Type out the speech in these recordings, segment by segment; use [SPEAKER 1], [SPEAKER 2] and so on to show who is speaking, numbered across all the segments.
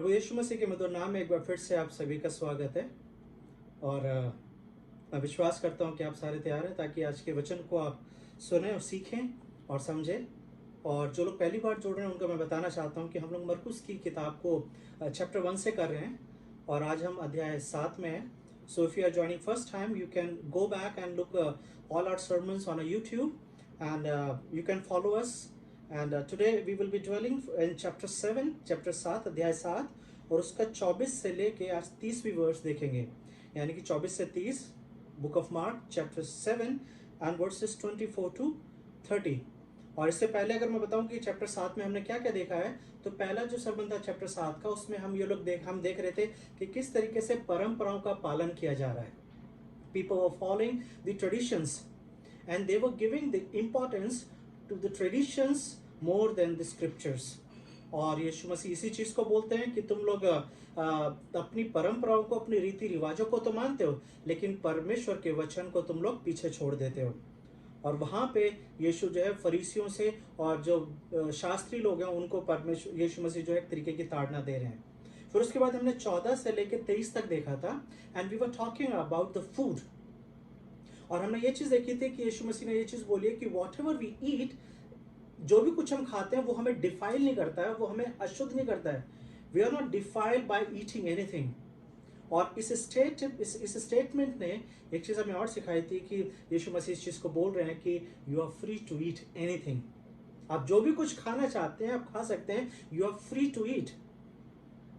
[SPEAKER 1] प्रभु यीशु मसीह के मधुर नाम में एक बार फिर से आप सभी का स्वागत है। और मैं विश्वास करता हूं कि आप सारे तैयार हैं ताकि आज के वचन को आप सुने और सीखें और समझें। और जो लोग पहली बार जुड़ रहे हैं उनको मैं बताना चाहता हूं कि हम लोग मरकुस की किताब को चैप्टर 1 से कर रहे हैं और आज हम अध्याय 7 में हैं। So if you are joining first time you can go back and look all our sermons on YouTube and you can follow us. And today we will be dwelling in chapter 7, chapter 7 अध्याय 7 और उसका 24 से लेके आज 30वीं verse देखेंगे, यानी कि 24 से 30 book of mark chapter 7 and versus 24 to 30। और इससे पहले अगर मैं बताऊं कि चैप्टर 7 में हमने क्या क्या देखा है, तो पहला जो सरमन था चैप्टर 7 का, उसमें हम देख रहे थे कि किस तरीके से परंपराओं का पालन किया जा रहा है। People were following the traditions and they were giving the importance to the traditions more than the scriptures। और यीशु मसीह इसी चीज को बोलते हैं कि तुम लोग अपनी परंपराओं को, अपनी रीति रिवाजों को तो मानते हो, लेकिन परमेश्वर के वचन को तुम लोग पीछे छोड़ देते हो। और वहां पे यीशु जो है फरीसियों से और जो शास्त्री लोग हैं उनको परमेश्वर यीशु मसीह जो है एक तरीके की ताड़ना दे रहे हैं। फिर उसके बाद हमने 14 से लेकर 23 तक देखा था and we were talking about the food. और हमने ये चीज देखी थी कि यीशु मसीह ने ये चीज बोली है कि वॉट एवर वी ईट, जो भी कुछ हम खाते हैं वो हमें डिफाइल नहीं करता है, वो हमें अशुद्ध नहीं करता है। We are not defiled by eating anything. और इस स्टेटमेंट ने एक चीज हमें और सिखाई थी कि यीशु मसीह इस चीज को बोल रहे हैं कि you are free to eat anything. आप जो भी कुछ खाना चाहते हैं आप खा सकते हैं, you are free to eat.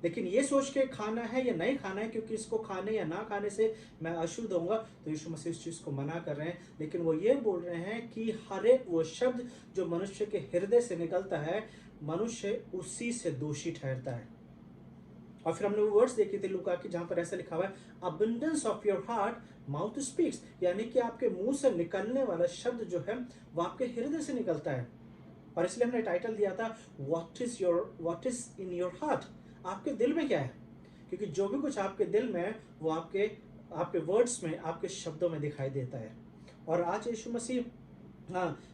[SPEAKER 1] लेकिन ये सोच के खाना है या नहीं खाना है क्योंकि इसको खाने या ना खाने से मैं अशुद्ध होऊंगा, तो यीशु मसीह इस चीज को मना कर रहे हैं। लेकिन वो ये बोल रहे हैं कि हर एक वो शब्द जो मनुष्य के हृदय से निकलता है, मनुष्य उसी से दोषी ठहरता है। और फिर हमने वो वर्ड्स देखी थी लूका की, जहां पर ऐसा लिखा हुआ है abundance of your heart mouth speaks, यानी कि आपके मुंह से निकलने वाला शब्द जो है वो आपके हृदय से निकलता है। और इसलिए हमने टाइटल दिया था what is in your heart, आपके दिल में क्या है, क्योंकि जो भी कुछ आपके दिल में है वो आपके वर्ड्स में, आपके शब्दों में दिखाई देता है। और आज यीशु मसीह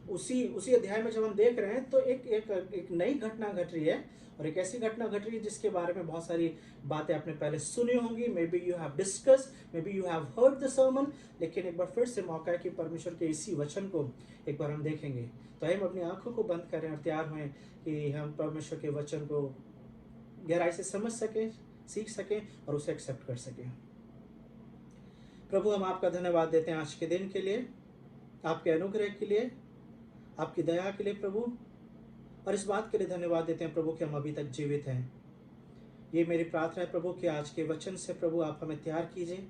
[SPEAKER 1] उसी अध्याय में जब हम देख रहे हैं तो एक नई घटना घट रही है, और एक ऐसी घटना घट रही है जिसके बारे में बहुत सारी बातें आपने पहले सुनी होंगी। May be you have discuss, may be you have heard the sermon, लेकिन एक बार फिर से मौका है कि परमेश्वर के इसी वचन को एक बार हम देखेंगे। तो हम अपनी आंखों को बंद करें और तैयार हुए कि हम परमेश्वर के वचन को गहराई से समझ सकें, सीख सकें और उसे एक्सेप्ट कर सकें। प्रभु, हम आपका धन्यवाद देते हैं आज के दिन के लिए, आपके अनुग्रह के लिए, आपकी दया के लिए प्रभु, और इस बात के लिए धन्यवाद देते हैं प्रभु कि हम अभी तक जीवित हैं। ये मेरी प्रार्थना है प्रभु कि आज के वचन से प्रभु आप हमें तैयार कीजिए,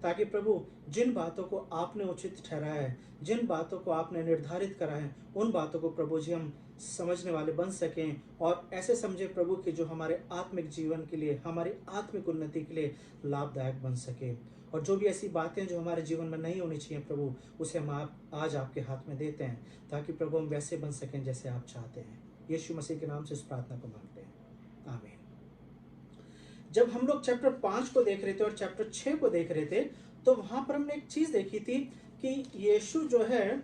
[SPEAKER 1] ताकि प्रभु जिन बातों को आपने उचित ठहराया है, जिन बातों को आपने निर्धारित करा है, उन बातों को प्रभु जी हम समझने वाले बन सकें और ऐसे समझे प्रभु कि जो हमारे आत्मिक जीवन के लिए, हमारी आत्मिक उन्नति के लिए लाभदायक बन सके। और जो भी ऐसी बातें जो हमारे जीवन में नहीं होनी चाहिए प्रभु, उसे हम आज आपके हाथ में देते हैं, ताकि प्रभु हम वैसे बन सकें जैसे आप चाहते हैं। यीशु मसीह के नाम से इस प्रार्थना को मांगते हैं, आमीन। जब हम लोग चैप्टर 5 को देख रहे थे और चैप्टर 6 को देख रहे थे, तो वहां पर हमने एक चीज देखी थी कि यीशु जो है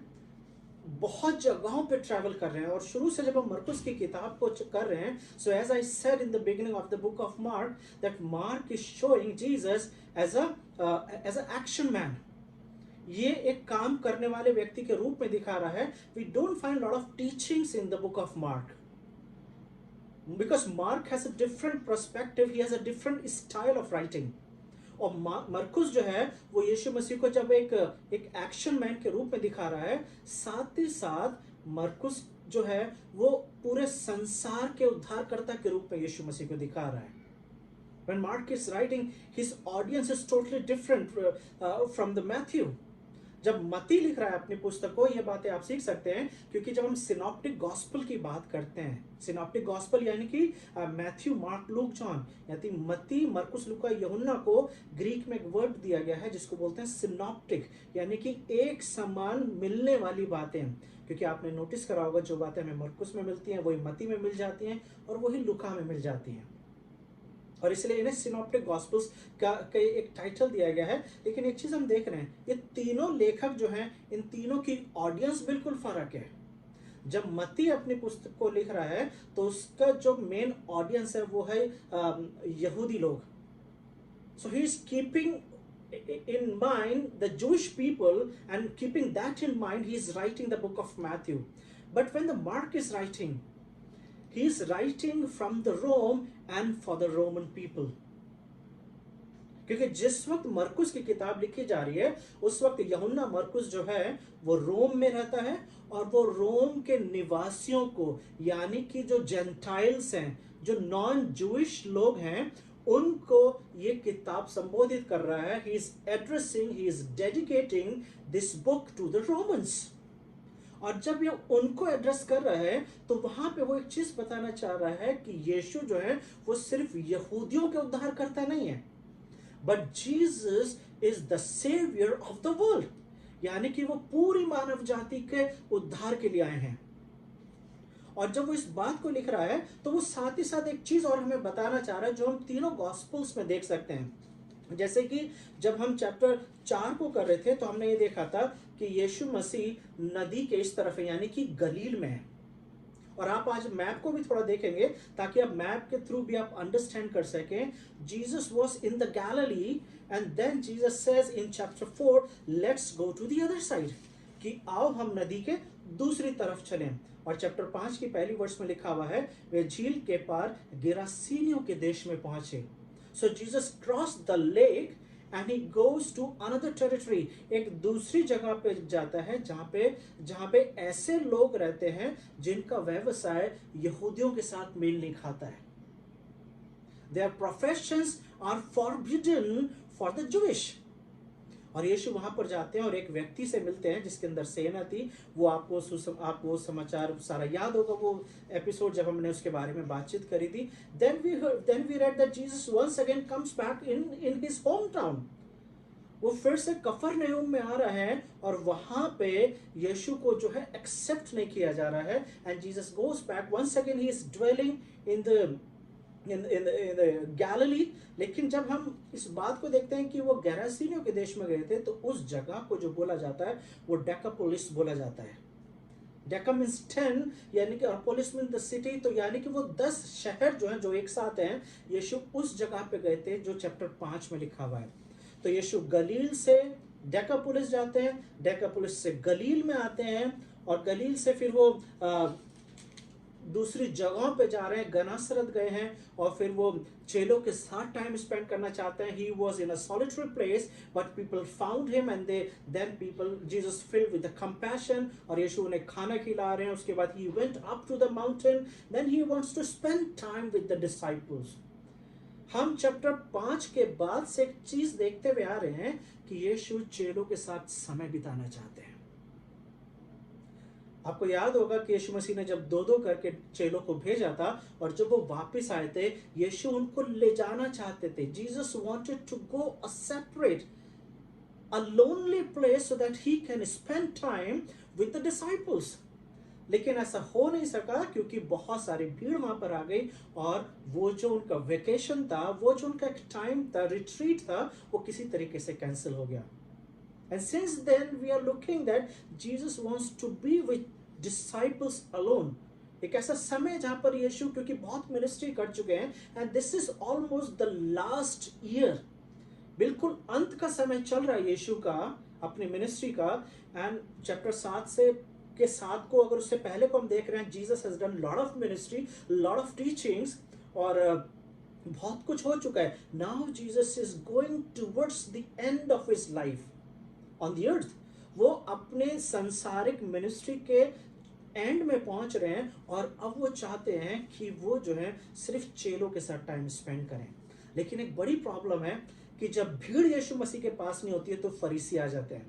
[SPEAKER 1] बहुत जगहों पे ट्रैवल कर रहे हैं। और शुरू से जब हम मरकुस की किताब को कर रहे हैं, so as I said in the beginning of the book of Mark, that Mark is showing Jesus as a action man. ये एक काम करने वाले व्यक्ति के रूप में दिखा रहा है। We don't find lot of teachings in the book of Mark, because Mark has a different perspective, he has a different style of writing। और मरकुस जो है वो यीशु मसीह को जब एक एक्शन मैन के रूप में दिखा रहा है, साथ ही साथ मरकुस जो है वो पूरे संसार के उद्धारकर्ता के रूप में यीशु मसीह को दिखा रहा है। When Mark is writing, his audience is totally different from the Matthew। जब मत्ती लिख रहा है अपनी पुस्तक को, ये बातें आप सीख सकते हैं, क्योंकि जब हम सिनॉप्टिक गॉस्पेल की बात करते हैं, सिनॉप्टिक गॉस्पेल यानी कि मैथ्यू, मार्क, लूक, जॉन, यानी मत्ती, मरकुस, लूका, यूहन्ना को ग्रीक में एक वर्ड दिया गया है जिसको बोलते हैं सिनॉप्टिक, यानी कि एक समान मिलने वाली बातें। क्योंकि आपने नोटिस करा होगा जो बातें हमें मरकुस में मिलती हैं वही मत्ती में मिल जाती हैं और वही लूका में मिल जाती हैं, और इसलिए इन्हें सिनॉप्टिक गॉस्पेल्स का एक टाइटल दिया गया है। लेकिन एक चीज हम देख रहे हैं, ये तीनों लेखक जो हैं, इन तीनों की ऑडियंस बिल्कुल फर्क है। जब मत्ती अपनी पुस्तक को लिख रहा है तो उसका जो मेन ऑडियंस है वो है यहूदी लोग. So he is keeping in mind the Jewish people, and keeping that in mind, he is writing the book of Matthew. But when the Mark is writing, he is writing from the Rome and for the Roman people. क्योंकि जिस वक्त मरकुस की किताब लिखी जा रही है उस वक्त यूहन्ना मरकुस जो है वो रोम में रहता है, और वो रोम के निवासियों को, यानी कि जो जेंटाइल्स हैं, जो नॉन जूइश लोग हैं, उनको ये किताब संबोधित कर रहा है. He is addressing, he is dedicating this book to the Romans. और जब ये उनको एड्रेस कर रहा है तो वहां पे वो एक चीज बताना चाह रहा है कि यीशु जो है वो सिर्फ यहूदियों के उद्धार करता नहीं है, but Jesus is the saviour of the world, यानी कि वो पूरी मानव जाति के उद्धार के लिए आए हैं. और जब वो इस बात को लिख रहा है तो वो साथ ही साथ एक चीज और हमें बताना चाह रहा है जो हम तीनों गॉस्पेल्स में देख सकते हैं. जैसे कि जब हम चैप्टर 4 को कर रहे थे तो हमने ये देखा था कि यीशु मसीह नदी के इस तरफ है, यानी कि गलील में है. और आप आज मैप को भी थोड़ा देखेंगे ताकि आप मैप के थ्रू भी आप अंडरस्टैंड कर सकें. Jesus was in the Galilee and then Jesus says in chapter 4 let's go to the other side, कि आओ हम नदी के दूसरी तरफ चलें. और चैप्टर 5 की पहली वर्ष में लिखा हुआ है वे झील के पार गिरासीनियों के देश में पहुंचे. So Jesus cross the lake and he goes to another territory, एक दूसरी जगह पे जाता है जहां पे ऐसे लोग रहते हैं जिनका व्यवसाय यहूदियों के साथ मेल नहीं खाता है. Their professions are forbidden for the Jewish. और यीशु वहां पर जाते हैं और एक व्यक्ति से मिलते हैं जिसके अंदर सेना थी. वो आपको समाचार सारा याद होगा, वो एपिसोड जब हमने उसके बारे में बातचीत करी थी. Then we read that Jesus once again comes back in his home town. वो फिर से कफरनहूम में आ रहा है और वहां पे यीशु को जो है एक्सेप्ट नहीं किया जा रहा है. And Jesus goes back once again, he is dwelling in the Galilee. लेकिन जब हम इस बात को देखते हैं कि वो गैरासीनियों के देश में गए थे तो उस जगह को जो बोला जाता है वो डेकापोलिस बोला जाता है. डेका मीन्स 10, यानी कि पोलिस मीन्स द सिटी, तो यानी कि वो 10 शहर जो हैं जो एक साथ हैं. यीशु उस जगह पे गए थे जो चैप्टर 5 में लिखा हुआ है. तो यीशु गलील से डेकापोलिस जाते हैं, डेकापोलिस से गलील में आते हैं, और गलील से फिर वो दूसरी जगहों पे जा रहे हैं. गनासरत गए हैं और फिर वो चेलों के साथ टाइम स्पेंड करना चाहते हैं. He was in a solitary place but people found him and then people Jesus filled with the compassion, और यीशु उन्हें खाना खिला रहे हैं. उसके बाद he went up to the mountain, then he wants to spend time with the disciples. हम chapter 5 के बाद से एक चीज देखते हुए आ रहे हैं कि यीशु चेलों के साथ समय बिताना चाहते हैं. आपको याद होगा कि यीशु मसीह ने जब 2-2 करके चेलों को भेजा था और जब वो वापस आए थे यीशु उनको ले जाना चाहते थे. Jesus wanted to go a separate, a lonely place so that he can spend time with the disciples. लेकिन ऐसा हो नहीं सका क्योंकि बहुत सारी भीड़ वहां पर आ गई, और वो जो उनका वेकेशन था, वो जो उनका एक टाइम था, रिट्रीट था, वो किसी तरीके से कैंसिल हो गया. And since then we are looking that Jesus wants to be with disciples alone. एक ऐसा समय जहां पर यीशु, क्योंकि बहुत मिनिस्ट्री कर चुके हैं, and this is almost the last year, बिल्कुल अंत का समय चल रहा है यीशु का अपनी मिनिस्ट्री का. एंड चैप्टर 7 से के 7 को अगर उससे पहले को हम देख रहे हैं, Jesus has done lot of ministry, lot of teachings, और बहुत कुछ हो चुका है. Now Jesus is going towards the end of his life on the earth. वो अपने सांसारिक मिनिस्ट्री के एंड में पहुंच रहे हैं, और अब वो चाहते हैं कि वो जो है सिर्फ चेलों के साथ टाइम स्पेंड करें. लेकिन एक बड़ी प्रॉब्लम है कि जब भीड़ यीशु मसीह के पास नहीं होती है तो फरीसी आ जाते हैं.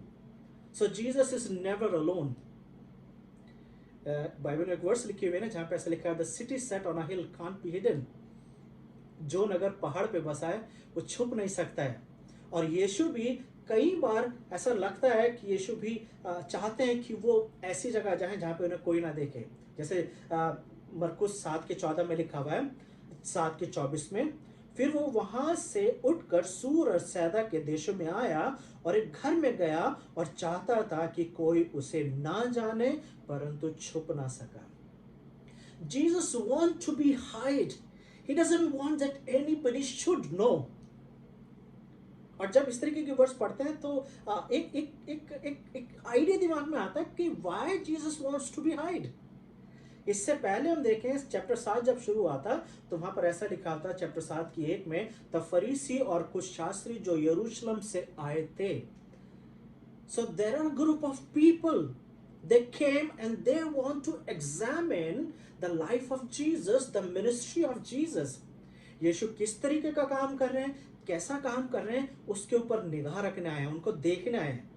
[SPEAKER 1] So Jesus is never alone. Bible में एक वर्स लिखे हुए ना जहां पे ऐसा लिखा है, the city set on a hill can't be hidden. जो नगर पहाड़ पे बसा है वो छुप नहीं सकता है. और यीशु भी कई बार ऐसा लगता है कि यीशु भी चाहते हैं कि वो ऐसी जगह जाएं जहां पे उन्हें कोई ना देखे. जैसे मरकुस 7 के 14 में लिखा हुआ है, 7 के 24 में, फिर वो वहां से उठकर सूर और सैदा के देशों में आया और एक घर में गया और चाहता था कि कोई उसे ना जाने, परंतु छुप ना सका। Jesus wants to be hide. He doesn't want that anybody should know. और जब इस तरीके के वर्ड्स पढ़ते हैं तो एक एक एक एक एक आइडिया दिमाग में आता है कि why Jesus wants to be hide. इससे पहले हम देखें चैप्टर 7 जब शुरू हुआ था तो वहां पर ऐसा लिखा था चैप्टर 7 की 1 में, तब फरीसी और कुछ शास्त्री जो यरूशलेम से आए थे। So there are a group of people. They came and they want to examine the life of Jesus, the ministry of Jesus. यीशु किस तरीके का काम कर रहे हैं, कैसा काम कर रहे हैं, उसके ऊपर निगाह रखने आए हैं, उनको देखने आए हैं।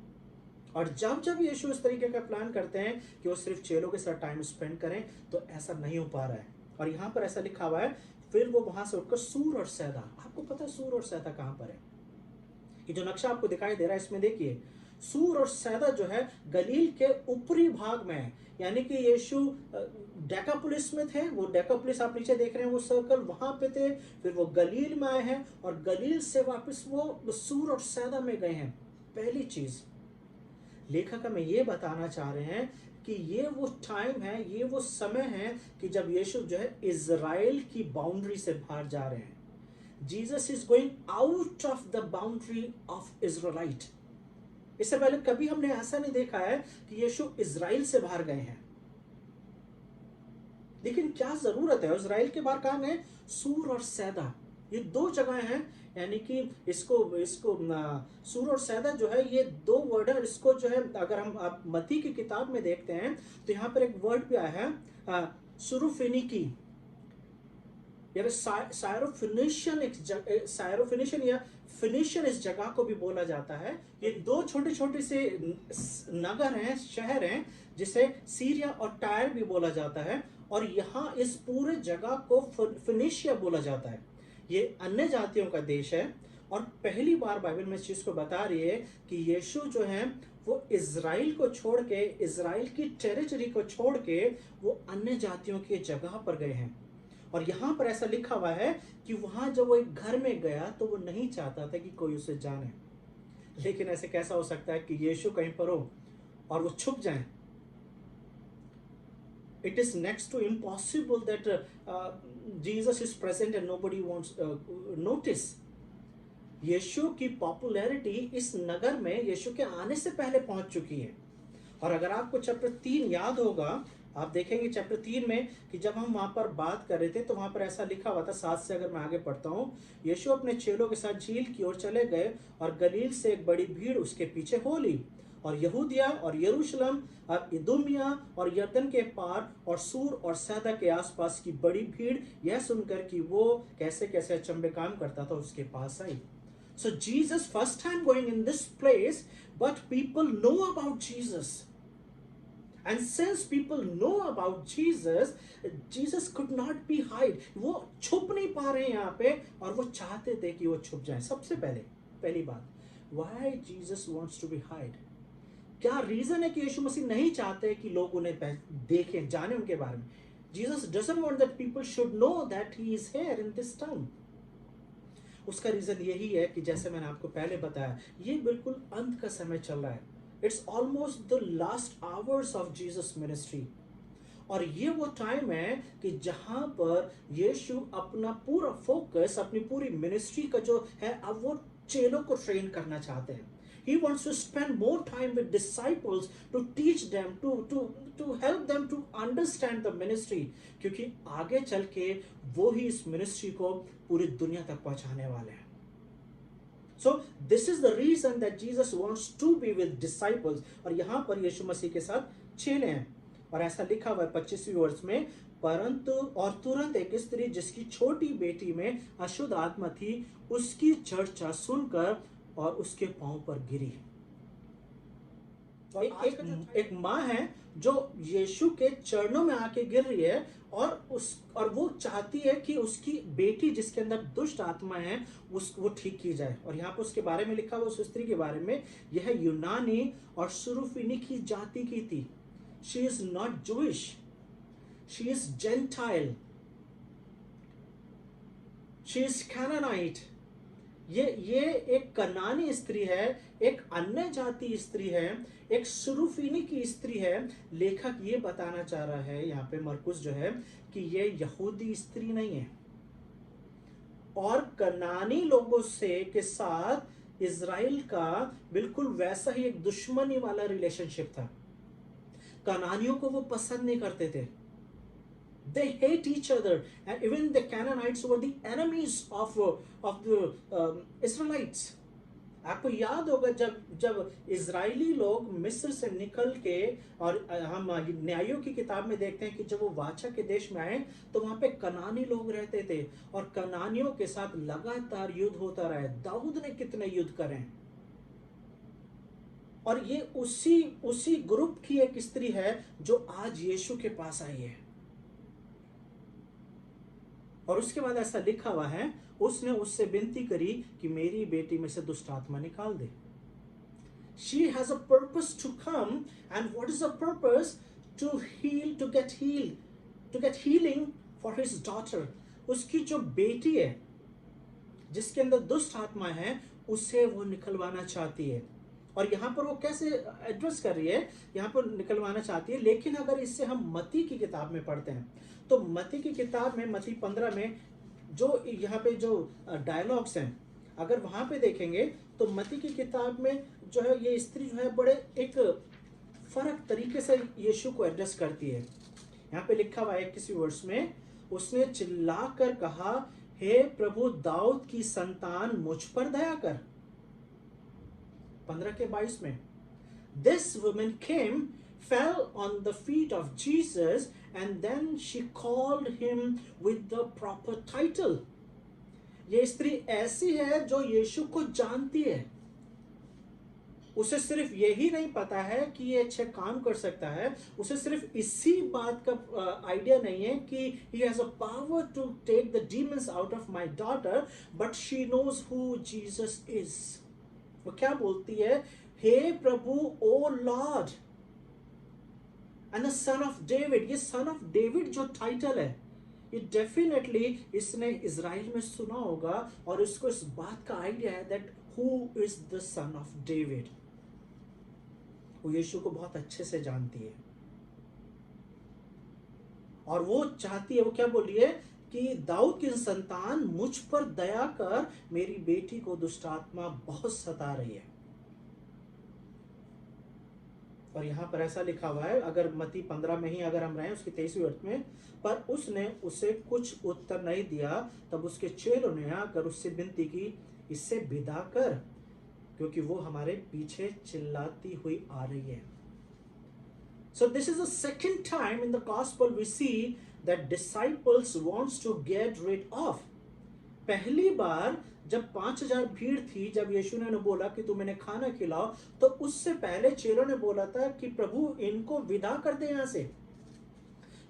[SPEAKER 1] और जब जब यीशु इस तरीके का प्लान करते हैं कि वो सिर्फ चेलों के साथ टाइम स्पेंड करें, तो ऐसा नहीं हो पा रहा है। और यहाँ पर ऐसा लिखा हुआ है, फिर वो वहां से उठकर सूर और सैदा। आपको पता है सूर और सैदा कहाँ पर है? ये जो नक्शा आपको दिखाई दे रहा है इसमें देखिए, सूर और सैदा जो है गलील के ऊपरी भाग में है। यानी कि यीशु डेकापुलिस में थे, वो डेकापुलिस आप नीचे देख रहे हैं वो सर्कल, वहां पे थे। फिर वो गलील में आए हैं और गलील से वापस वो सूर और सैदा में गए हैं। पहली चीज लेखक हमें ये बताना चाह रहे हैं कि ये वो टाइम है, ये वो समय है कि जब यीशु जो है इजराइल की बाउंड्री से बाहर जा रहे हैं। Jesus is going out of the boundary of इजराइट। इससे पहले कभी हमने ऐसा नहीं देखा है कि यीशु इजराइल से बाहर गए हैं। लेकिन क्या जरूरत है? इजराइल के बाहर कहां गए? सूर और सैदा, ये दो जगह हैं। यानी कि इसको सूर और सैदा जो है ये दो वर्ड है। इसको जो है अगर हम आप मत्ती की किताब में देखते हैं तो यहाँ पर एक वर्ड भी आया है सुरुफिनिकी, या सायरोफिनिशियन या फिनिशियन इस जगह को भी बोला जाता है। ये दो छोटे छोटे से नगर हैं, शहर हैं, जिसे सीरिया और टायर भी बोला जाता है। और यहाँ इस पूरे जगह को फिनिशिया बोला जाता है। ये अन्य जातियों का देश है और पहली बार बाइबल में इस चीज को बता रही है कि यीशु जो है वो इजराइल को छोड़ के, इजराइल की टेरिटरी को छोड़ के वो अन्य जातियों की जगह पर गए हैं। और यहां पर ऐसा लिखा हुआ है कि वहां जब वो एक घर में गया तो वो नहीं चाहता था कि कोई उसे जाने। लेकिन ऐसे कैसा हो सकता है कि यीशु कहीं पर हो और वो छुप जाए? It is next to impossible that Jesus is present and nobody wants notice. यीशु की पॉपुलैरिटी इस नगर में यीशु के आने से पहले पहुंच चुकी है। और अगर आपको चैप्टर 3 याद होगा, आप देखेंगे चैप्टर 3 में कि जब हम वहां पर बात कर रहे थे तो वहां पर ऐसा लिखा हुआ था, 7 से अगर मैं आगे पढ़ता हूं, यीशु अपने चेलों के साथ झील की ओर चले गए और गलील से एक बड़ी भीड़ उसके पीछे हो ली। और यहूदिया और यरूशलेम और इदुमिया और यरदन के पार और सूर और सैदा के आसपास की बड़ी भीड़ यह सुनकर कि वो कैसे कैसे अचंभे काम करता था उसके पास आई। So Jesus first time going in this place, but people know about Jesus. And since people know about Jesus, Jesus could not be hide. वो छुप नहीं पा रहे हैं यहाँ पे और वो चाहते थे कि वो छुप जाए। सबसे पहली बात, why Jesus wants to be hide? क्या रीजन है कि यीशु मसीह नहीं चाहते कि लोग उन्हें देखें, जाने उनके बारे में? Jesus doesn't want that people should know that he is here in this town. उसका रीजन यही है कि जैसे मैंने आपको पहले बताया, ये बिल्कुल अंत का समय चल रहा है। It's almost the last hours of Jesus ministry. और ये वो टाइम है कि जहां पर यीशु अपना पूरा फोकस, अपनी पूरी मिनिस्ट्री का जो है, अब वो चेलों को ट्रेन करना चाहते हैं। He wants to spend more time with disciples to teach them, to help them to understand the ministry, क्योंकि आगे चल के वो ही इस मिनिस्ट्री को पूरी दुनिया तक पहुंचाने वाले हैं। So this is the reason that Jesus wants to be with disciples. और यहाँ पर यीशु मसीह के साथ चेले हैं। और ऐसा लिखा हुआ है 25वीं वर्ष में, परंतु और तुरंत एक स्त्री जिसकी छोटी बेटी में अशुद्ध आत्मा थी उसकी चर्चा सुनकर और उसके पांव पर गिरी। एक माँ है जो यीशु के चरणों में आके गिर रही है और वो चाहती है कि उसकी बेटी जिसके अंदर दुष्ट आत्मा है वो ठीक की जाए। और यहाँ पर उसके बारे में लिखा हुआ, उस स्त्री के बारे में, यह यूनानी और सुरुफिनिकी जाति की थी। She is not Jewish, she is Gentile. She is Canaanite. ये एक कनानी स्त्री है, एक अन्य जाति स्त्री है, एक सुरूफीनी की स्त्री है। लेखक ये बताना चाह रहा है यहाँ पे मरकुस जो है कि ये यहूदी स्त्री नहीं है। और कनानी लोगों से के साथ इज़राइल का बिल्कुल वैसा ही एक दुश्मनी वाला रिलेशनशिप था। कनानियों को वो पसंद नहीं करते थे। They hate each other, and even the Canaanites were the enemies of the Israelites. आपको याद होगा जब इजरायली लोग मिस्र से निकल के, और हम न्यायों की किताब में देखते हैं कि जब वो वाचा के देश में आए तो वहां पे कनानी लोग रहते थे और कनानियों के साथ लगातार युद्ध होता रहा है। दाऊद ने कितने युद्ध करे, और ये उसी ग्रुप की एक स्त्री है जो आज यीशु के पास आई है। और उसके बाद ऐसा लिखा हुआ है, उसने उससे विनती करी कि मेरी बेटी में से दुष्ट आत्मा निकाल दे। She has a purpose to come, and what is the purpose? To heal, to get healing for his daughter. उसकी जो बेटी है जिसके अंदर दुष्ट आत्मा है, उसे वो निकलवाना चाहती है। और यहाँ पर वो कैसे एड्रेस कर रही है, यहाँ पर निकलवाना चाहती है। लेकिन अगर इससे हम मत्ती की किताब में पढ़ते हैं तो मत्ती की किताब में मत्ती 15 में जो यहाँ पे जो डायलॉग्स हैं, अगर वहाँ पे देखेंगे तो मत्ती की किताब में जो है ये स्त्री जो है बड़े एक फर्क तरीके से यीशु को एड्रेस करती है। यहाँ पे लिखा हुआ है किसी वर्ष में, उसने चिल्लाकर कहा, हे प्रभु दाऊद की संतान मुझ पर दया कर। 15 के 22 में This woman came, fell on the feet of Jesus, and then she called him with the proper title. ये स्त्री ऐसी है जो यीशु को जानती है। उसे सिर्फ यही नहीं पता है कि ये अच्छे काम कर सकता है, उसे सिर्फ इसी बात का आइडिया नहीं है कि he has a power to take the demons out of my daughter, but she knows who Jesus is. वो क्या बोलती है? हे प्रभु, O Lord and the son of David. ये सन ऑफ डेविड जो टाइटल है, ये डेफिनेटली इसने इजराइल में सुना होगा और इसको इस बात का आइडिया है that who is the son of David. वो यीशु को बहुत अच्छे से जानती है और वो चाहती है, वो क्या बोल रही है कि दाऊद की संतान मुझ पर दया कर, मेरी बेटी को दुष्ट आत्मा बहुत सता रही है। और यहां पर ऐसा लिखा हुआ है, अगर मत्ती 15 में ही अगर हम रहे उसकी 23वीं वर्ष में, पर उसने उसे कुछ उत्तर नहीं दिया। तब उसके चेलों ने आकर उससे विनती की, इससे विदा कर, क्योंकि वो हमारे पीछे चिल्लाती हुई आ रही है। So this is the second time in the gospel we see that disciples wants to get rid of. पहली बार जब 5000 भीड़ थी, जब यीशु ने बोला कि तुम इन्हें खाना खिलाओ, तो उससे पहले चेलों ने बोला था कि प्रभु इनको विदा कर दे यहाँ से,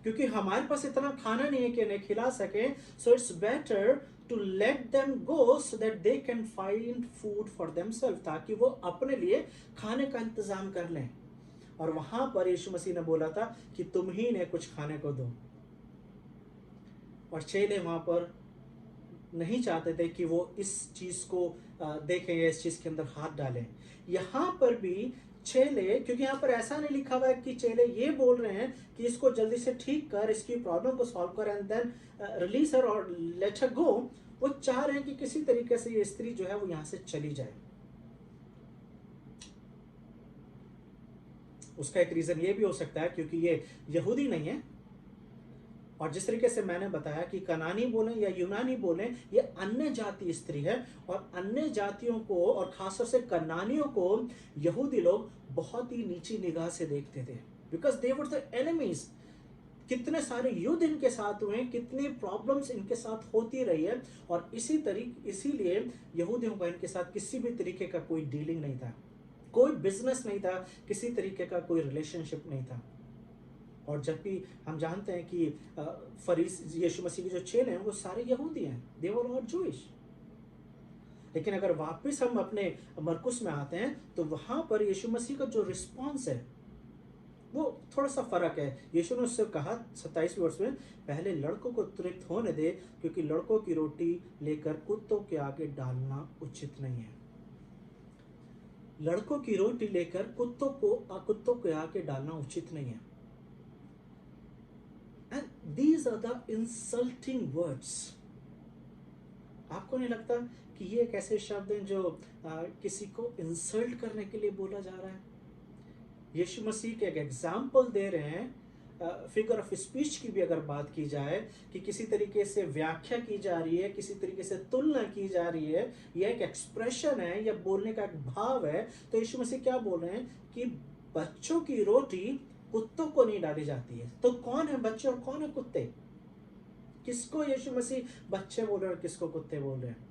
[SPEAKER 1] क्योंकि हमारे पास इतना खाना नहीं है कि इन्हें खिला सके। So it's better to let them go so that they can find food for themselves, ताकि वो अपने लिए खाने का इंतजाम कर लें। और वहां पर यीशु मसीह ने बोला था कि तुम ही ने कुछ खाने को दो। और चेले वहां पर नहीं चाहते थे कि वो इस चीज को देखें या इस चीज के अंदर हाथ डालें। यहां पर भी चेले, क्योंकि यहां पर ऐसा नहीं लिखा हुआ है कि चेले ये बोल रहे हैं कि इसको जल्दी से ठीक कर, इसकी प्रॉब्लम को सॉल्व कर एंड देन रिलीज हर और लेट हर गो। वो चाह रहे हैं कि किसी तरीके से ये स्त्री जो है वो यहां से चली जाए। उसका एक रीजन ये भी हो सकता है क्योंकि ये यहूदी नहीं है, और जिस तरीके से मैंने बताया कि कनानी बोले या यूनानी बोले, ये अन्य जाति स्त्री है। और अन्य जातियों को और खासतौर से कनानियों को यहूदी लोग बहुत ही नीची निगाह से देखते थे, because they were the enemies. कितने सारे युद्ध इनके साथ हुए, कितनी प्रॉब्लम्स इनके साथ होती रही है, और इसीलिए यहूदियों का इनके साथ किसी भी तरीके का कोई डीलिंग नहीं था, कोई बिजनेस नहीं था, किसी तरीके का कोई रिलेशनशिप नहीं था। और जब भी हम जानते हैं कि फरीसी यीशु मसीह के जो चेले हैं वो सारे यहूदी हैं, दे वर ऑल जूइश। लेकिन अगर वापस हम अपने मरकुस में आते हैं तो वहां पर यीशु मसीह का जो रिस्पॉन्स है वो थोड़ा सा फर्क है। यीशु ने उससे कहा 27वें वर्ष में, पहले लड़कों को तृप्त होने दे, क्योंकि लड़कों की रोटी लेकर कुत्तों के आगे डालना उचित नहीं है। लड़कों की रोटी लेकर कुत्तों के आगे डालना उचित नहीं है। And these are the insulting words. आपको नहीं लगता कि ये एक ऐसे शब्द हैं जो किसी को इंसल्ट करने के लिए बोला जा रहा है? यीशु मसीह के एक एग्जाम्पल दे रहे हैं। फिगर ऑफ स्पीच की भी अगर बात की जाए कि किसी तरीके से व्याख्या की जा रही है, किसी तरीके से तुलना की जा रही है, यह एक एक्सप्रेशन है, यह बोलने का एक भाव है, तो यीशु मसीह क्या बोल रहे हैं कि बच्चों की रोटी कुत्तों को नहीं डाली जाती है। तो कौन है बच्चे और कौन है कुत्ते? किसको यीशु मसीह बच्चे बोल रहे हैं और किसको कुत्ते बोल रहे हैं?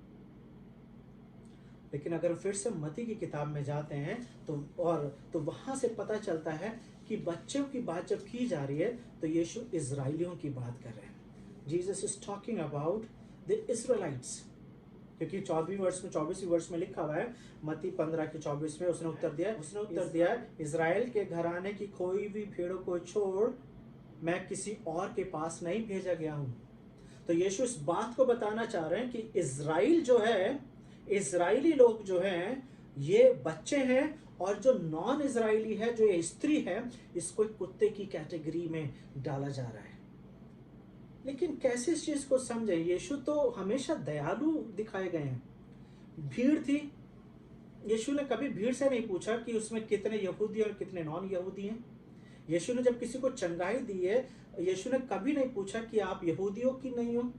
[SPEAKER 1] लेकिन अगर फिर से मत्ती की किताब में जाते हैं तो वहां से पता चलता है कि बच्चों की बात जब की जा रही है तो यीशु इजराइलियों की बात कर रहे हैं। Jesus is talking about the Israelites, क्योंकि 24वीं वर्ष में लिखा हुआ है, मत्ती 15 के 24 में उसने उत्तर दिया इजराइल के घराने की खोई हुई भेड़ों को छोड़ मैं किसी और के पास नहीं भेजा गया हूं। तो यीशु इस बात को बताना चाह रहे हैं कि इजराइल जो है, इजराइली लोग जो हैं, ये बच्चे हैं, और जो नॉन इजराइली है, जो ये स्त्री है, इसको एक कुत्ते की कैटेगरी में डाला जा रहा है। लेकिन कैसे इस चीज को समझे? यीशु तो हमेशा दयालु दिखाए गए हैं। भीड़ थी, यीशु ने कभी भीड़ से नहीं पूछा कि उसमें कितने यहूदी और कितने नॉन यहूदी हैं। यीशु ने जब किसी को चंगाई दी है, यीशु ने कभी नहीं पूछा कि आप यहूदी हो कि नहीं हो।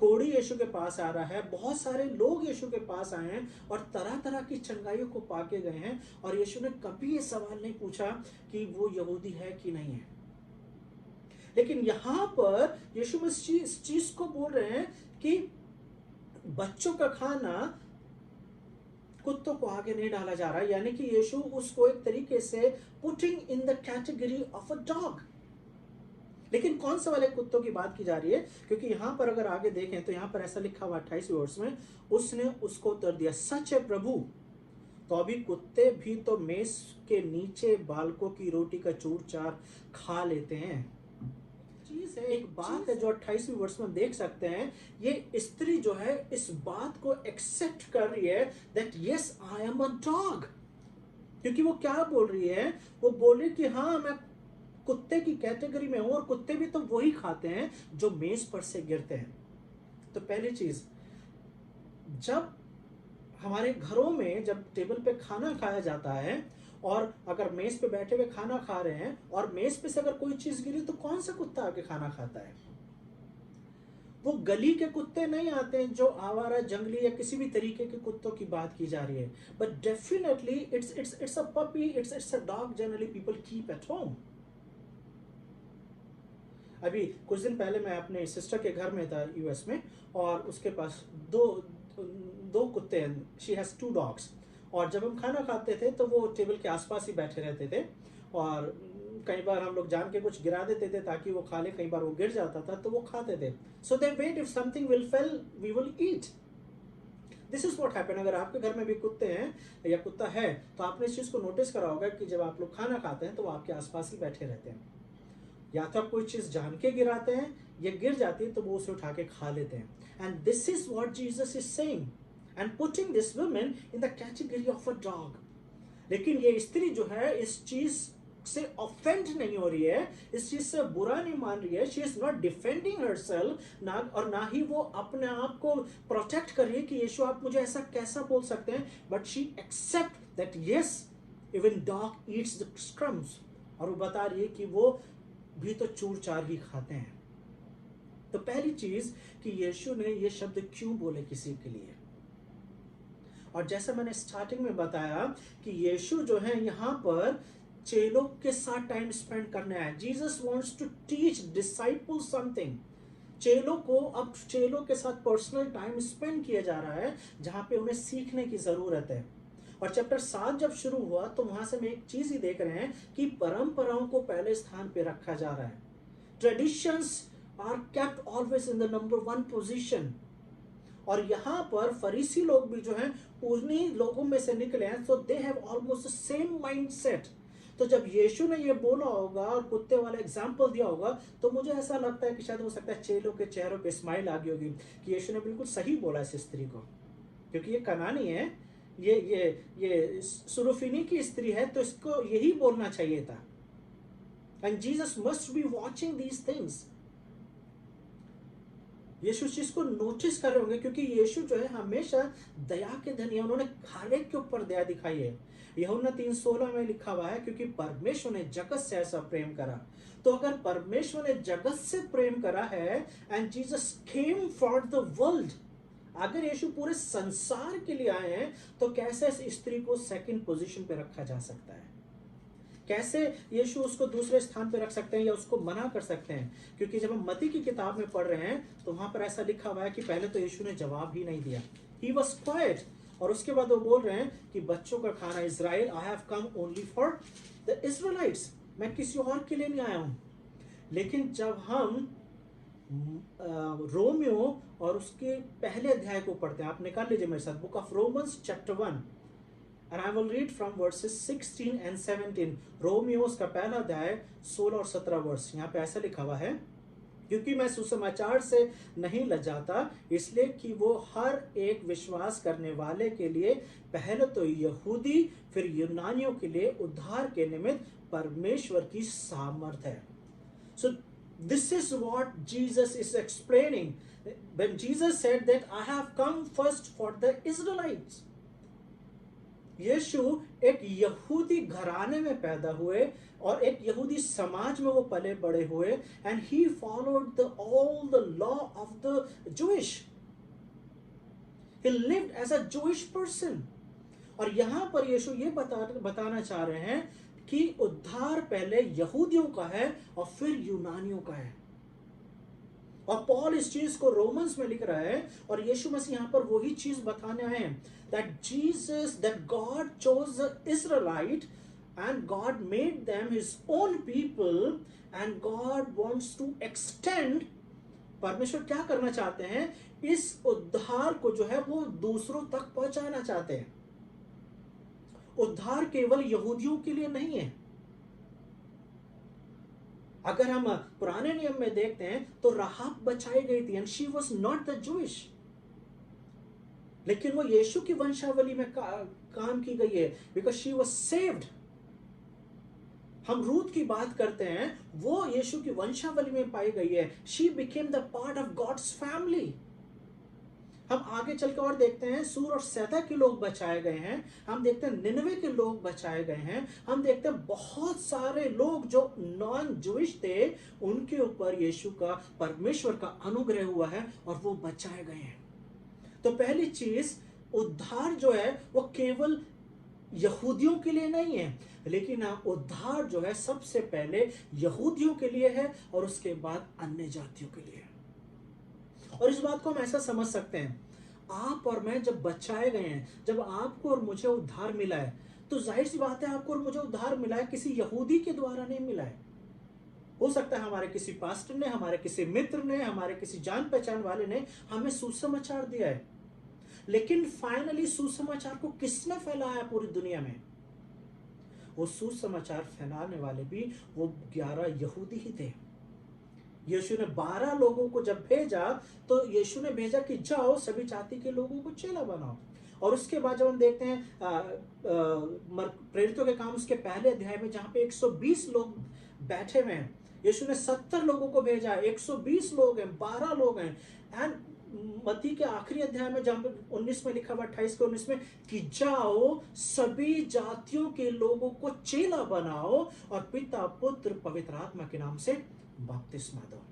[SPEAKER 1] कोढ़ी यीशु के पास आ रहा है, बहुत सारे लोग यीशु के पास आए हैं और तरह तरह की चंगाइयों को पाके गए हैं, और यीशु ने कभी ये सवाल नहीं पूछा कि वो यहूदी है कि नहीं है। लेकिन यहां पर यीशु मसीह इस चीज को बोल रहे हैं कि बच्चों का खाना कुत्तों को आगे नहीं डाला जा रहा, यानी कि यीशु उसको एक तरीके से putting in the category of a dog. लेकिन कौन सा वाले कुत्तों की बात की जा रही है? क्योंकि यहां पर अगर आगे देखें तो यहां पर ऐसा लिखा हुआ 28वें वर्ष में, उसने उसको उत्तर दिया, सच है प्रभु, तो अभी कुत्ते भी तो मेज के नीचे बालकों की रोटी का चूर चार खा लेते हैं। चीज है, एक बात है जो 28वें वर्ष में देख सकते हैं, ये स्त्री जो है इस बात को एक्सेप्ट कर रही है that yes I am a dog. क्योंकि वो क्या बोल रही है? वो बोल रही कि हाँ, मैं कुत्ते की कैटेगरी में हूं, और कुत्ते भी तो वही खाते हैं जो मेज पर से गिरते हैं। तो पहली चीज, जब हमारे घरों में जब टेबल पे खाना खाया जाता है, और अगर मेज पे बैठे हुए खाना खा रहे हैं और मेज पे से अगर कोई चीज गिरी, तो कौन सा कुत्ता आके खाना खाता है? वो गली के कुत्ते नहीं आते हैं जो आवारा, जंगली या किसी भी तरीके के कुत्तों की बात की जा रही है, but definitely it's a puppy, it's a dog generally people keep at home. अभी कुछ दिन पहले मैं अपने सिस्टर के घर में था यूएस में, और उसके पास दो कुत्ते हैं। She has 2 dogs. और जब हम खाना खाते थे तो वो टेबल के आसपास ही बैठे रहते थे, और कई बार हम लोग जान के कुछ गिरा देते थे ताकि वो खा ले, कई बार वो गिर जाता था तो वो खाते थे। So they wait, if something will fell we will eat. This is what happen. अगर आपके घर में भी कुत्ते हैं या कुत्ता है, तो आपने इस चीज को नोटिस करा होगा कि जब आप लोग खाना खाते हैं तो वो आपके आसपास ही बैठे रहते हैं। या तो आप कोई चीज जान के गिराते हैं, या गिर जाती है तो वो उसे उठा के खा लेते हैं। And this is what Jesus is saying and putting this woman in the category of a dog. लेकिन ये स्त्री जो है इस चीज से ऑफेंड नहीं हो रही है, इस चीज से बुरा नहीं मान रही है। She is not defending herself, ना ही वो अपने आप को प्रोटेक्ट कर रही है कि यीशु आप मुझे ऐसा कैसा बोल सकते हैं, but she accept that yes even dog eats the scrums. और वो बता रही है कि वो भी तो चूर चार ही खाते हैं। तो पहली चीज कि यीशु ने ये शब्द क्यों बोले किसी के लिए, और जैसा मैंने स्टार्टिंग में बताया कि यीशु जो है यहाँ पर चेलों के साथ टाइम स्पेंड करने आए। Jesus wants to teach disciple something. चेलों के साथ पर्सनल टाइम स्पेंड किया जा रहा है, जहां पे उन्हें सीखने की जरूरत है। और चैप्टर 7 जब शुरू हुआ तो वहां से हम एक चीज ही देख रहे हैं कि परंपराओं को पहले स्थान पे रखा जा रहा है। Traditions are kept always in the number 1 position. और यहाँ पर फरीसी लोग भी जो हैं उन्हीं लोगों में से निकले हैं, so they have almost the same mindset. तो तो जब यीशु ने ये बोला होगा और कुत्ते वाला एग्जाम्पल दिया होगा, तो मुझे ऐसा लगता है कि शायद हो सकता है चेलों के चेहरों पे स्माइल आ गई होगी कि यीशु ने बिल्कुल सही बोला इस स्त्री को, क्योंकि ये कनानी है, ये सुरुफिनी की स्त्री है, तो इसको यही बोलना चाहिए था। And Jesus must be watching these things. यीशु चीज को नोटिस कर रहे होंगे, क्योंकि यीशु जो है हमेशा दया के धनी है, उन्होंने हर एक के ऊपर दया दिखाई है। यूहन्ना 3:16 में लिखा हुआ है, क्योंकि परमेश्वर ने जगत से ऐसा प्रेम करा। तो अगर परमेश्वर ने जगत से प्रेम करा है and Jesus came for the world, अगर यीशु पूरे संसार के लिए आए हैं, तो कैसे इस स्त्री को सेकंड पोजीशन पे रखा जा सकता है? कैसे यीशु उसको दूसरे स्थान पे रख सकते हैं या उसको मना कर सकते हैं? क्योंकि जब हम मत्ती की किताब में पढ़ रहे हैं तो वहां पर ऐसा लिखा हुआ है कि पहले तो यीशु ने जवाब ही नहीं दिया, ही वॉज क्वाइट। और उसके बाद वो बोल रहे हैं कि बच्चों का खाना Israel, I have come only for the Israelites, मैं किसी और के लिए नहीं आया हूं। लेकिन जब हम रोमियो और उसके पहले अध्याय को पढ़ते हैं, आप निकाल लीजिए मेरे साथ, book of Romans chapter 1 and I will read from verses 16 and 17। रोमियोस का पहला अध्याय 16 और 17 वर्ष। यहाँ पे ऐसा लिखा हुआ है, क्योंकि मैं सुसमाचार से नहीं लजाता, इसलिए कि वो हर एक विश्वास करने वाले के लिए, पहले तो यहूदी फिर यूनानियों के लिए उद्धार के निमित्त परमेश्वर की सामर्थ है। So this is what Jesus is explaining when Jesus said that I have come first for the Israelites। यीशु एक यहूदी घराने में पैदा हुए और एक यहूदी समाज में वो पले बड़े हुए, and he followed all the law of the Jewish, he lived as a Jewish person. और यहां पर यीशु ये बताना चाह रहे हैं कि उद्धार पहले यहूदियों का है और फिर यूनानियों का है। और पॉल इस चीज को रोमन्स में लिख रहा है, और यीशु मसीह यहां पर वही चीज बताने आए हैं, that Jesus, that God chose the Israelite and God made them his own people, and God wants to extend, परमेश्वर क्या करना चाहते हैं, इस उद्धार को जो है वो दूसरों तक पहुंचाना चाहते हैं। उद्धार केवल यहूदियों के लिए नहीं है। अगर हम पुराने नियम में देखते हैं तो राहाब बचाई गई थी, and she was not the Jewish, लेकिन वो यीशु की वंशावली में काम की गई है, बिकॉज शी वॉज सेव्ड। हम रूत की बात करते हैं, वो यीशु की वंशावली में पाई गई है, she became the part of God's family. हम आगे चल के और देखते हैं, सूर और सैदा के लोग बचाए गए हैं, हम देखते हैं निनवे के लोग बचाए गए हैं, हम देखते हैं बहुत सारे लोग जो नॉन जूइश थे उनके ऊपर यीशु का, परमेश्वर का अनुग्रह हुआ है और वो बचाए गए हैं। तो पहली चीज, उद्धार जो है वो केवल यहूदियों के लिए नहीं है, लेकिन उद्धार जो है सबसे पहले यहूदियों के लिए है और उसके बाद अन्य जातियों के लिए। और इस बात को हम ऐसा समझ सकते हैं, आप और मैं जब बचाए गए हैं, जब आपको और मुझे उद्धार मिला है, तो जाहिर सी बात है आपको और मुझे उद्धार मिला है किसी यहूदी के द्वारा नहीं मिला है। हो सकता है हमारे किसी पास्टर ने, हमारे किसी मित्र ने, हमारे किसी जान पहचान वाले ने हमें सुसमाचार दिया है, लेकिन फाइनली सुसमाचार को किसने फैलाया पूरी दुनिया में? वो सुसमाचार फैलाने वाले भी वो 11 यहूदी ही थे। यीशु ने 12 लोगों को जब भेजा, तो यीशु ने भेजा कि जाओ सभी जाति के लोगों को चेला बनाओ। और उसके बाद जब हम देखते हैं प्रेरितों के काम उसके पहले अध्याय में, जहां पे 120 लोग बैठे हुए हैं, यीशु ने 70 लोगों को भेजा, 120 लोग हैं, 12 लोग हैं। एंड मत्ती के आखिरी अध्याय में जहां पे 19 में लिखा हुआ, 28 के 19 में, कि जाओ सभी जातियों के लोगों को चेला बनाओ और पिता पुत्र पवित्र आत्मा के नाम से बपतिस्मा दो।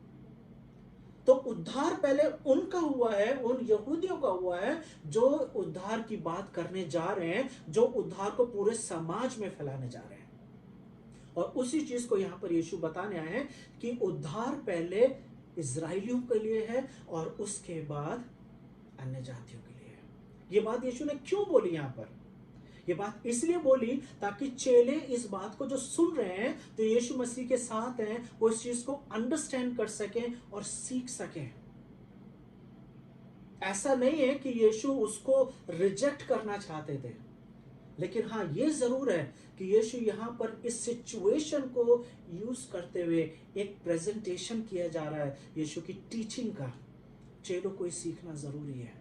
[SPEAKER 1] तो उद्धार पहले उनका हुआ है, उन यहूदियों का हुआ है जो उद्धार की बात करने जा रहे हैं, जो उद्धार को पूरे समाज में फैलाने जा रहे हैं। और उसी चीज को यहां पर यीशु बताने आए हैं कि उद्धार पहले इजराइलियों के लिए है और उसके बाद अन्य जातियों के लिए है। ये बात यीशु ने क्यों बोली यहां पर? ये बात इसलिए बोली ताकि चेले इस बात को जो सुन रहे हैं, तो यीशु मसीह के साथ हैं, वो इस चीज को अंडरस्टैंड कर सकें और सीख सकें। ऐसा नहीं है कि यीशु उसको रिजेक्ट करना चाहते थे, लेकिन हाँ, ये जरूर है कि यीशु यहाँ पर इस सिचुएशन को यूज करते हुए एक प्रेजेंटेशन किया जा रहा है यीशु की टीचिंग का। चेलों को ये सीखना जरूरी है।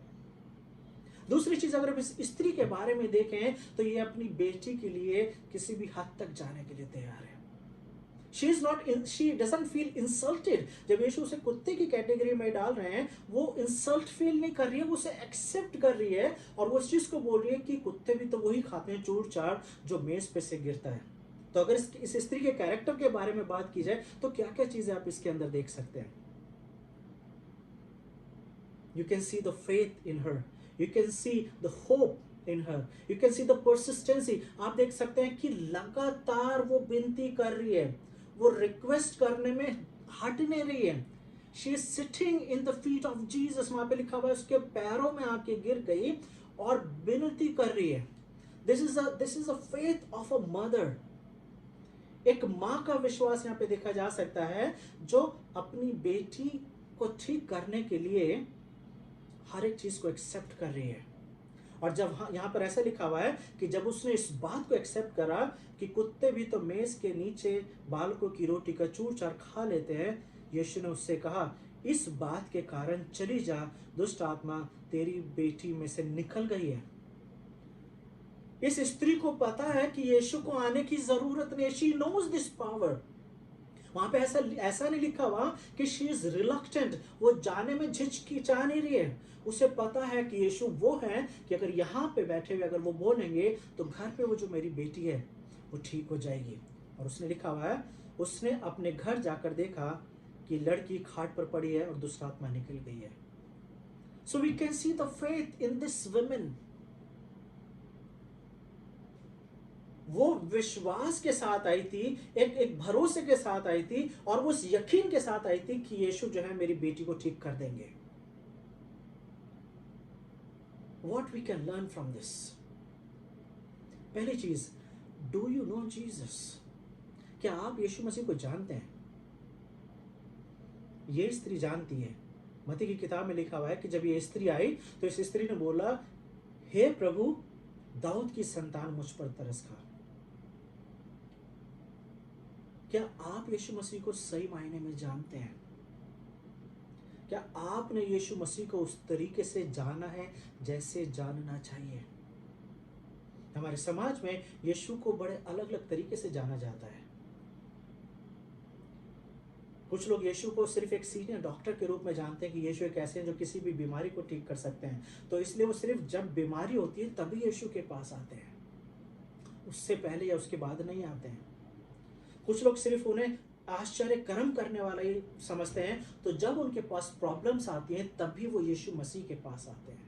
[SPEAKER 1] दूसरी चीज, अगर हम इस स्त्री के बारे में देखें तो ये अपनी बेटी के लिए किसी भी हद तक जाने के लिए तैयार है। she doesn't feel insulted। जब यीशु उसे कुत्ते की कैटेगरी में डाल रहे हैं, वो इंसल्ट फील नहीं कर रही है, वो उसे एक्सेप्ट कर रही है और वो इस चीज को बोल रही है कि कुत्ते भी तो वही खाते हैं चूर चार जो मेज पे से गिरता है। तो अगर इस स्त्री के कैरेक्टर के बारे में बात की जाए तो क्या क्या चीजें आप इसके अंदर देख सकते हैं। You can see the faith in her, you can see the hope in her, you can see the persistency। आप देख सकते हैं कि लगातार वो विनती कर रही है, वो रिक्वेस्ट करने में हट नहीं रही है। She is sitting in the feet of Jesus। वहां पे लिखा हुआ है उसके पैरों में आके गिर गई और विनती कर रही है। This is a faith of a mother। एक माँ का विश्वास यहाँ पे देखा जा सकता है जो अपनी बेटी को ठीक करने के लिए हर एक चीज को एक्सेप्ट कर रही है। और जब यहाँ पर ऐसा लिखा हुआ है कि जब उसने इस बात को एक्सेप्ट करा कि कुत्ते भी तो मेज के नीचे बालकों की रोटी का चूर चार खा लेते हैं, यीशु ने उससे कहा, इस बात के कारण चली जा, दुष्ट आत्मा तेरी बेटी में से निकल गई है। इस स्त्री को पता है कि यीशु को आने की जरूरत नहीं। She knows this power. वहां पे ऐसा नहीं लिखा हुआ कि शी इज रिलक्टेंट, वो जाने में झिझकिचा नहीं रही है। उसे पता है कि यीशु वो है कि अगर यहाँ पे बैठे हुए अगर वो बोलेंगे तो घर पे वो जो मेरी बेटी है वो ठीक हो जाएगी। और उसने लिखा हुआ है उसने अपने घर जाकर देखा कि लड़की खाट पर पड़ी है और दुष्ट आत्मा निकल गई है। So we can see the faith in this woman. वो विश्वास के साथ आई थी, एक भरोसे के साथ आई थी और वो उस यकीन के साथ आई थी कि यीशु जो है मेरी बेटी को ठीक कर देंगे। What we can learn from this? पहली चीज, डू यू नो जीसस? क्या आप यीशु मसीह को जानते हैं? ये स्त्री जानती है। मत्ती की किताब में लिखा हुआ है कि जब ये स्त्री आई तो इस स्त्री ने बोला, हे प्रभु, दाऊद की संतान मुझ पर तरस खा। क्या आप यीशु मसीह को सही मायने में जानते हैं? क्या आपने यीशु मसीह को उस तरीके से जाना है जैसे जानना चाहिए? हमारे समाज में यीशु को बड़े अलग अलग तरीके से जाना जाता है। कुछ लोग यीशु को सिर्फ एक सीनियर डॉक्टर के रूप में जानते हैं कि यीशु एक ऐसे हैं जो किसी भी बीमारी को ठीक कर सकते हैं, तो इसलिए वो सिर्फ जब बीमारी होती है तभी यीशु के पास आते हैं, उससे पहले या उसके बाद नहीं आते हैं। कुछ लोग सिर्फ उन्हें आश्चर्य कर्म करने वाला ही समझते हैं, तो जब उनके पास प्रॉब्लम्स आती हैं तभी वो यीशु मसीह के पास आते हैं।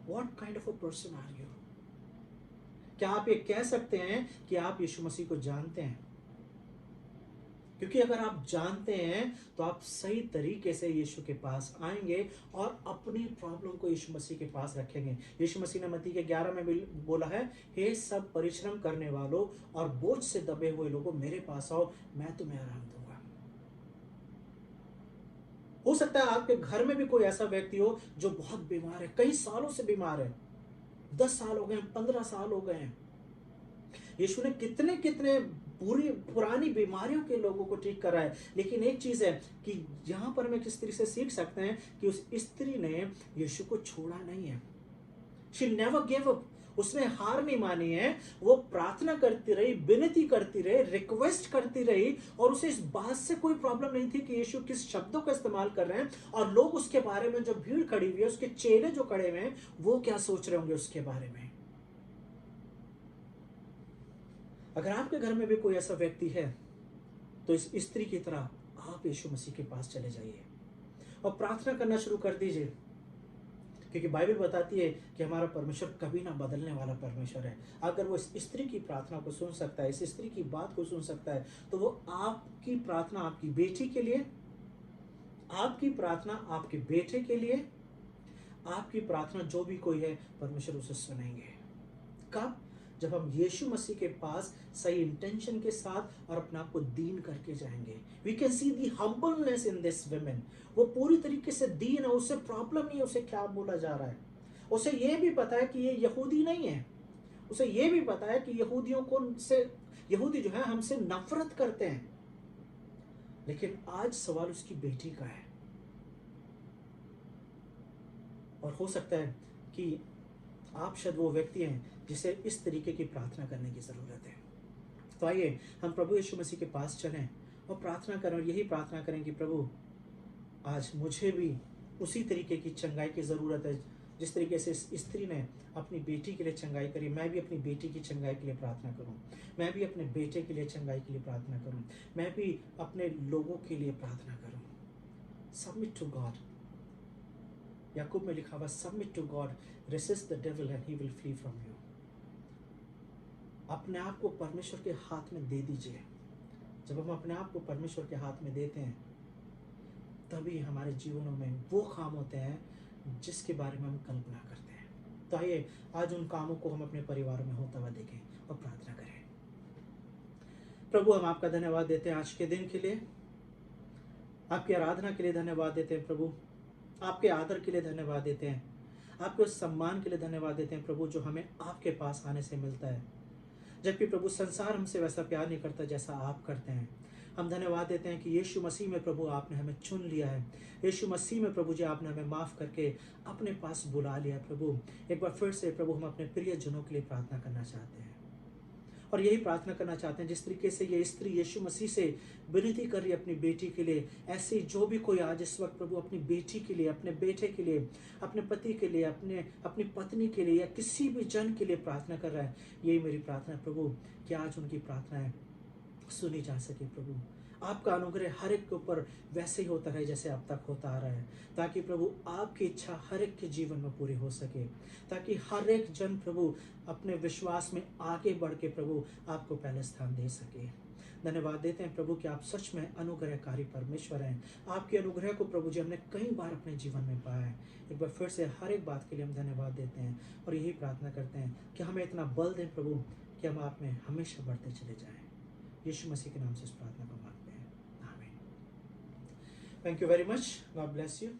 [SPEAKER 1] What kind of a person are you? क्या आप ये कह सकते हैं कि आप यीशु मसीह को जानते हैं? क्योंकि अगर आप जानते हैं तो आप सही तरीके से यीशु के पास आएंगे और अपनी प्रॉब्लम को यीशु मसीह के पास रखेंगे। यीशु मसीह ने मत्ती के 11 में भी बोला है, हे सब परिश्रम करने वालों और बोझ से दबे हुए लोगों, मेरे पास आओ, मैं तुम्हें आराम दूंगा। हो सकता है आपके घर में भी कोई ऐसा व्यक्ति हो जो बहुत बीमार है, कई सालों से बीमार है, 10 साल हो गए, 15 साल हो गए हैं। यीशु ने कितने कितने पुरानी बीमारियों के लोगों को ठीक करा है। लेकिन एक चीज है कि यहां पर हमें किस तरह से सीख सकते हैं कि उस स्त्री ने यीशु को छोड़ा नहीं है। She never gave up। उसने हार नहीं मानी है। वो प्रार्थना करती रही, विनती करती रही, रिक्वेस्ट करती रही और उसे इस बात से कोई प्रॉब्लम नहीं थी कि यीशु किस शब्दों का इस्तेमाल कर रहे हैं और लोग उसके बारे में, जो भीड़ खड़ी हुई है, उसके चेले जो खड़े हुए हैं, वो क्या सोच रहे होंगे उसके बारे में। अगर आपके घर में भी कोई ऐसा व्यक्ति है तो इस स्त्री की तरह आप यीशु मसीह के पास चले जाइए और प्रार्थना करना शुरू कर दीजिए, क्योंकि बाइबल बताती है कि हमारा परमेश्वर कभी ना बदलने वाला परमेश्वर है। अगर वो इस स्त्री की प्रार्थना को सुन सकता है, इस स्त्री की बात को सुन सकता है, तो वो आपकी प्रार्थना आपकी बेटी के लिए, आपकी प्रार्थना आपके बेटे के लिए, आपकी प्रार्थना जो भी कोई है, परमेश्वर उसे सुनेंगे। कब? जब हम यीशु मसीह के पास सही इंटेंशन के साथ और अपने आप को दीन करके जाएंगे। We can see the humbleness in this woman. वो पूरी तरीके से दीन है, उसे प्रॉब्लम नहीं है उसे क्या बोला जा रहा है। उसे ये भी पता है कि ये यहूदी नहीं है, उसे ये भी पता है कि यहूदी जो है हमसे नफरत करते हैं, लेकिन आज सवाल उसकी बेटी का है। और हो सकता है कि आप शायद वो व्यक्ति हैं जिसे इस तरीके की प्रार्थना करने की ज़रूरत है। तो आइए हम प्रभु यीशु मसीह के पास चलें और प्रार्थना करें, और यही प्रार्थना करें कि प्रभु आज मुझे भी उसी तरीके की चंगाई की ज़रूरत है जिस तरीके से इस स्त्री ने अपनी बेटी के लिए चंगाई करी। मैं भी अपनी बेटी की चंगाई के लिए प्रार्थना करूं, मैं भी अपने बेटे के लिए चंगाई के लिए प्रार्थना करूं, मैं भी अपने लोगों के लिए प्रार्थना करूं। Submit to God. याकूब में लिखा हुआ, submit to God, resist the devil and he will flee from you. अपने आप को परमेश्वर के हाथ में दे दीजिए। जब हम अपने आप को परमेश्वर के हाथ में देते हैं तभी हमारे जीवनों में वो काम होते हैं जिसके बारे में हम कल्पना करते हैं। तो आइए आज उन कामों को हम अपने परिवार में होता हुआ देखें और प्रार्थना करें। प्रभु, हम आपका धन्यवाद देते हैं आज के दिन के लिए, आपकी आराधना के लिए धन्यवाद देते हैं प्रभु, आपके आदर के लिए धन्यवाद देते हैं, आपके उस सम्मान के लिए धन्यवाद देते हैं प्रभु जो हमें आपके पास आने से मिलता है। जबकि प्रभु संसार हमसे वैसा प्यार नहीं करता जैसा आप करते हैं। हम धन्यवाद देते हैं कि यीशु मसीह में प्रभु आपने हमें चुन लिया है। यीशु मसीह में प्रभु जी आपने हमें माफ़ करके अपने पास बुला लिया है। प्रभु एक बार फिर से प्रभु हम अपने प्रियजनों के लिए प्रार्थना करना चाहते हैं, और यही प्रार्थना करना चाहते हैं जिस तरीके से ये स्त्री यीशु मसीह से विनती कर रही है अपनी बेटी के लिए। ऐसे जो भी कोई आज इस वक्त प्रभु अपनी बेटी के लिए, अपने बेटे के लिए, अपने पति के लिए, अपनी पत्नी के लिए या किसी भी जन के लिए प्रार्थना कर रहा है, यही मेरी प्रार्थना है प्रभु कि आज उनकी प्रार्थनाएं सुनी जा सके। प्रभु आपका अनुग्रह हर एक के ऊपर वैसे ही होता रहे जैसे अब तक होता आ रहा है, ताकि प्रभु आपकी इच्छा हर एक के जीवन में पूरी हो सके, ताकि हर एक जन प्रभु अपने विश्वास में आगे बढ़ के प्रभु आपको पहले स्थान दे सके। धन्यवाद देते हैं प्रभु कि आप सच में अनुग्रहकारी परमेश्वर हैं। आपके अनुग्रह को प्रभु जी हमने कई बार अपने जीवन में पाया है। एक बार फिर से हर एक बात के लिए हम धन्यवाद देते हैं और यही प्रार्थना करते हैं कि हमें इतना बल दें प्रभु कि हम आप में हमेशा बढ़ते चले जाएं। यीशु मसीह के नाम से इस प्रार्थना को मांगते हैं, आमीन। Thank you very much, God bless you.